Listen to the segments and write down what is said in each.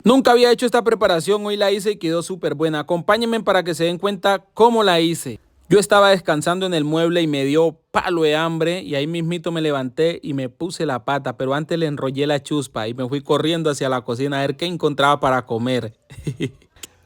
Nunca había hecho esta preparación, hoy la hice y quedó súper buena. Acompáñenme para que se den cuenta cómo la hice. Yo estaba descansando en el mueble y me dio palo de hambre y ahí mismito me levanté y me puse la pata, pero antes le enrollé la chuspa y me fui corriendo hacia la cocina a ver qué encontraba para comer.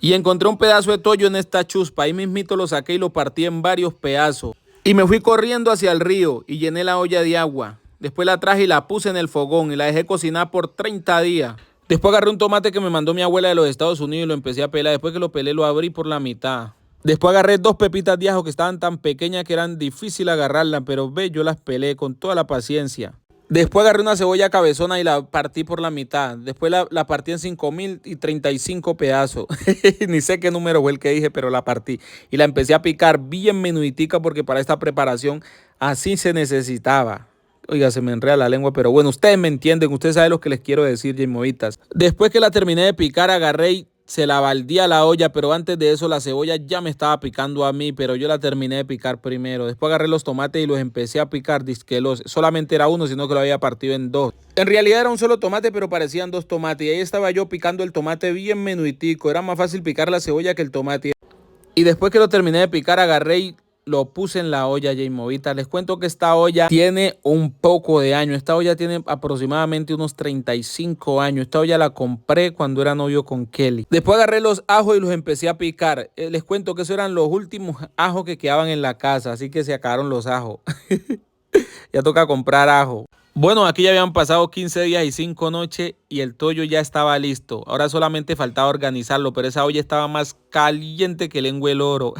Y encontré un pedazo de tollo en esta chuspa, ahí mismito lo saqué y lo partí en varios pedazos. Y me fui corriendo hacia el río y llené la olla de agua. Después la traje y la puse en el fogón y la dejé cocinar por 30 días. Después agarré un tomate que me mandó mi abuela de los Estados Unidos y lo empecé a pelar. Después que lo pelé lo abrí por la mitad. Después agarré 2 pepitas de ajo que estaban tan pequeñas que eran difíciles agarrarlas, pero ve, yo las pelé con toda la paciencia. Después agarré una cebolla cabezona y la partí por la mitad. Después la partí en 5035 pedazos. Ni sé qué número fue el que dije, pero la partí. Y la empecé a picar bien menuditica porque para esta preparación así se necesitaba. Oiga, se me enreda la lengua, pero bueno, ustedes me entienden, ustedes saben lo que les quiero decir, Jaimovitas. Después que la terminé de picar, agarré y se la baldí a la olla, pero antes de eso la cebolla ya me estaba picando a mí, pero yo la terminé de picar primero. Después agarré los tomates y los empecé a picar, solamente era uno, sino que lo había partido en 2. En realidad era un solo tomate, pero parecían 2 tomates. Y ahí estaba yo picando el tomate bien menuditico. Era más fácil picar la cebolla que el tomate. Y después que lo terminé de picar, agarré y lo puse en la olla, Jaimovitas. Les cuento que esta olla tiene un poco de años. Esta olla tiene aproximadamente unos 35 años. Esta olla la compré cuando era novio con Kelly. Después agarré los ajos y los empecé a picar. Les cuento que esos eran los últimos ajos que quedaban en la casa. Así que se acabaron los ajos. Ya toca comprar ajo. Bueno, aquí ya habían pasado 15 días y 5 noches y el tollo ya estaba listo. Ahora solamente faltaba organizarlo, pero esa olla estaba más caliente que lengua el oro.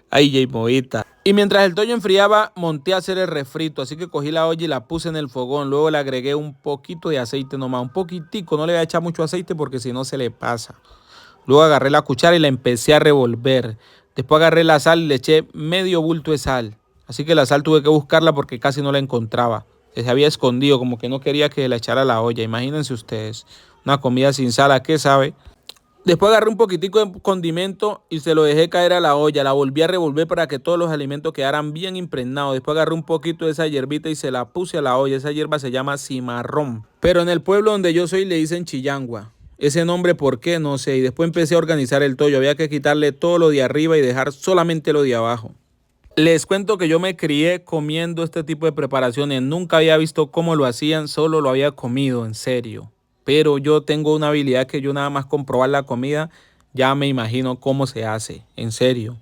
Ay, Jaimovita. Y mientras el tollo enfriaba, monté a hacer el refrito. Así que cogí la olla y la puse en el fogón. Luego le agregué un poquito de aceite nomás. Un poquitico. No le voy a echar mucho aceite porque si no se le pasa. Luego agarré la cuchara y la empecé a revolver. Después agarré la sal y le eché medio bulto de sal. Así que la sal tuve que buscarla porque casi no la encontraba. Se había escondido, como que no quería que la echara a la olla. Imagínense ustedes. Una comida sin sal, ¿a qué sabe? Después agarré un poquitico de condimento y se lo dejé caer a la olla. La volví a revolver para que todos los alimentos quedaran bien impregnados. Después agarré un poquito de esa hierbita y se la puse a la olla. Esa hierba se llama cimarrón. Pero en el pueblo donde yo soy le dicen chillangua. Ese nombre, ¿por qué? No sé. Y después empecé a organizar el tollo. Había que quitarle todo lo de arriba y dejar solamente lo de abajo. Les cuento que yo me crié comiendo este tipo de preparaciones. Nunca había visto cómo lo hacían, solo lo había comido, en serio. Pero yo tengo una habilidad que yo nada más con probar la comida ya me imagino cómo se hace, en serio.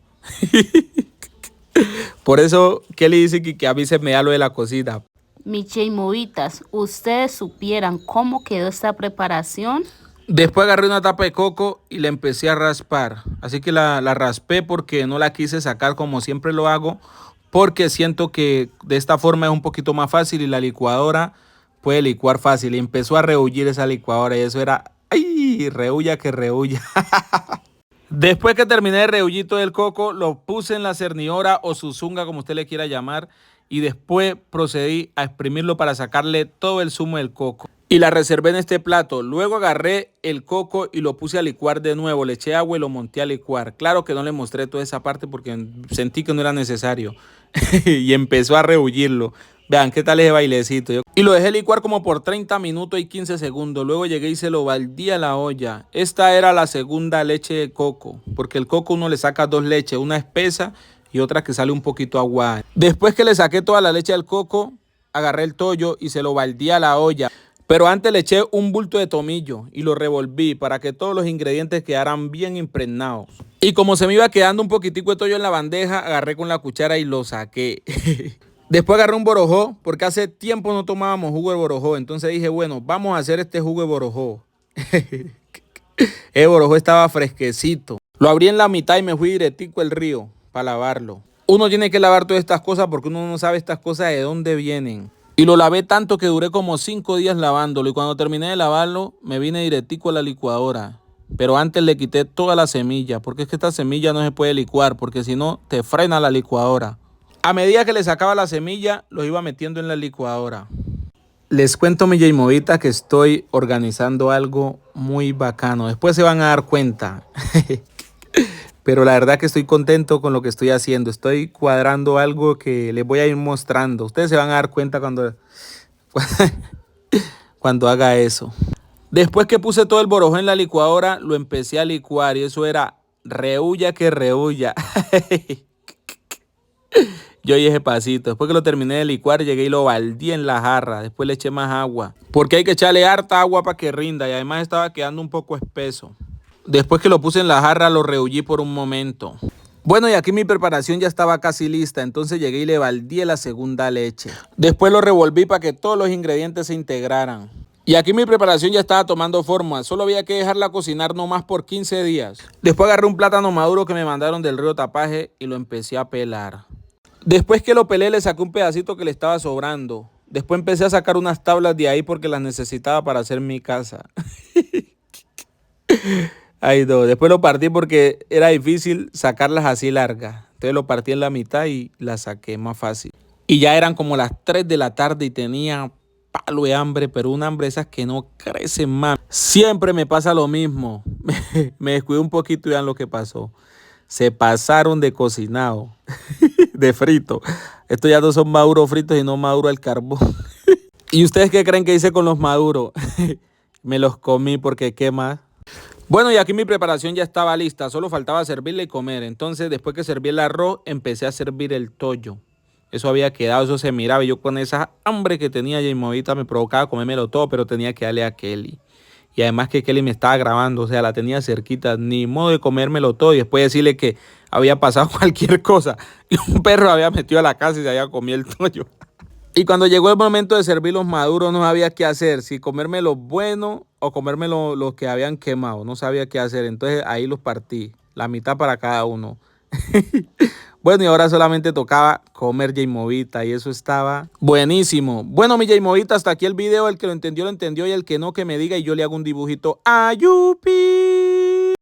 Por eso Kelly dice que a mí se me da lo de la cocina. Mis Jaimovitas, ¿ustedes supieran cómo quedó esta preparación? Después agarré una tapa de coco y la empecé a raspar. Así que la raspé porque no la quise sacar como siempre lo hago. Porque siento que de esta forma es un poquito más fácil y la licuadora puede licuar fácil. Y empezó a reullir esa licuadora y eso era, ¡ay! Rehulla que rehulla. Después que terminé de reullir todo el coco, lo puse en la cernidora o zunga, como usted le quiera llamar. Y después procedí a exprimirlo para sacarle todo el zumo del coco. Y la reservé en este plato. Luego agarré el coco y lo puse a licuar de nuevo. Le eché agua y lo monté a licuar. Claro que no le mostré toda esa parte porque sentí que no era necesario. Y empezó a rebullirlo. Vean qué tal ese bailecito. Y lo dejé licuar como por 30 minutos y 15 segundos. Luego llegué y se lo baldí a la olla. Esta era la segunda leche de coco. Porque el coco uno le saca 2 leches. Una espesa y otra que sale un poquito aguada. Después que le saqué toda la leche al coco, agarré el tollo y se lo baldí a la olla. Pero antes le eché un bulto de tomillo y lo revolví para que todos los ingredientes quedaran bien impregnados. Y como se me iba quedando un poquitico de tollo en la bandeja, agarré con la cuchara y lo saqué. Después agarré un borojó, porque hace tiempo no tomábamos jugo de borojó. Entonces dije, bueno, vamos a hacer este jugo de borojó. El borojó estaba fresquecito. Lo abrí en la mitad y me fui directico al río para lavarlo. Uno tiene que lavar todas estas cosas porque uno no sabe estas cosas de dónde vienen. Y lo lavé tanto que duré como 5 días lavándolo. Y cuando terminé de lavarlo, me vine directico a la licuadora. Pero antes le quité toda la semilla. Porque es que esta semilla no se puede licuar. Porque si no, te frena la licuadora. A medida que le sacaba la semilla, lo iba metiendo en la licuadora. Les cuento, mi Jaimovita, que estoy organizando algo muy bacano. Después se van a dar cuenta. Pero la verdad que estoy contento con lo que estoy haciendo. Estoy cuadrando algo que les voy a ir mostrando. Ustedes se van a dar cuenta cuando haga eso. Después que puse todo el borojó en la licuadora, lo empecé a licuar y eso era rehulla que rehulla. Yo oí ese pasito. Después que lo terminé de licuar, llegué y lo baldí en la jarra. Después le eché más agua. Porque hay que echarle harta agua para que rinda. Y además estaba quedando un poco espeso. Después que lo puse en la jarra, lo rehullí por un momento. Bueno, y aquí mi preparación ya estaba casi lista. Entonces llegué y le baldí la segunda leche. Después lo revolví para que todos los ingredientes se integraran. Y aquí mi preparación ya estaba tomando forma. Solo había que dejarla cocinar nomás por 15 días. Después agarré un plátano maduro que me mandaron del río Tapaje y lo empecé a pelar. Después que lo pelé, le saqué un pedacito que le estaba sobrando. Después empecé a sacar unas tablas de ahí porque las necesitaba para hacer mi casa. Ay, no. Después lo partí porque era difícil sacarlas así largas. Entonces lo partí en la mitad y las saqué más fácil. Y ya eran como las 3 de la tarde y tenía palo de hambre, pero un hambre esas que no crecen más. Siempre me pasa lo mismo. Me descuidé un poquito y vean lo que pasó. Se pasaron de cocinado, de frito. Estos ya no son maduros fritos y no maduro al carbón. ¿Y ustedes qué creen que hice con los maduros? Me los comí porque qué más. Bueno, y aquí mi preparación ya estaba lista, solo faltaba servirla y comer. Entonces, después que serví el arroz, empecé a servir el tollo. Eso había quedado, eso se miraba. Y yo con esa hambre que tenía, ya Movita me provocaba comérmelo todo, pero tenía que darle a Kelly. Y además que Kelly me estaba grabando, o sea, la tenía cerquita, ni modo de comérmelo todo y después decirle que había pasado cualquier cosa. Y un perro había metido a la casa y se había comido el tollo. Y cuando llegó el momento de servir los maduros, no sabía qué hacer, si comerme los buenos o comerme los que habían quemado, no sabía qué hacer. Entonces ahí los partí, la mitad para cada uno. Bueno, y ahora solamente tocaba comer Movita y eso estaba buenísimo. Bueno, mi Movita, hasta aquí el video. El que lo entendió y el que no, que me diga y yo le hago un dibujito. ¡Ayupi!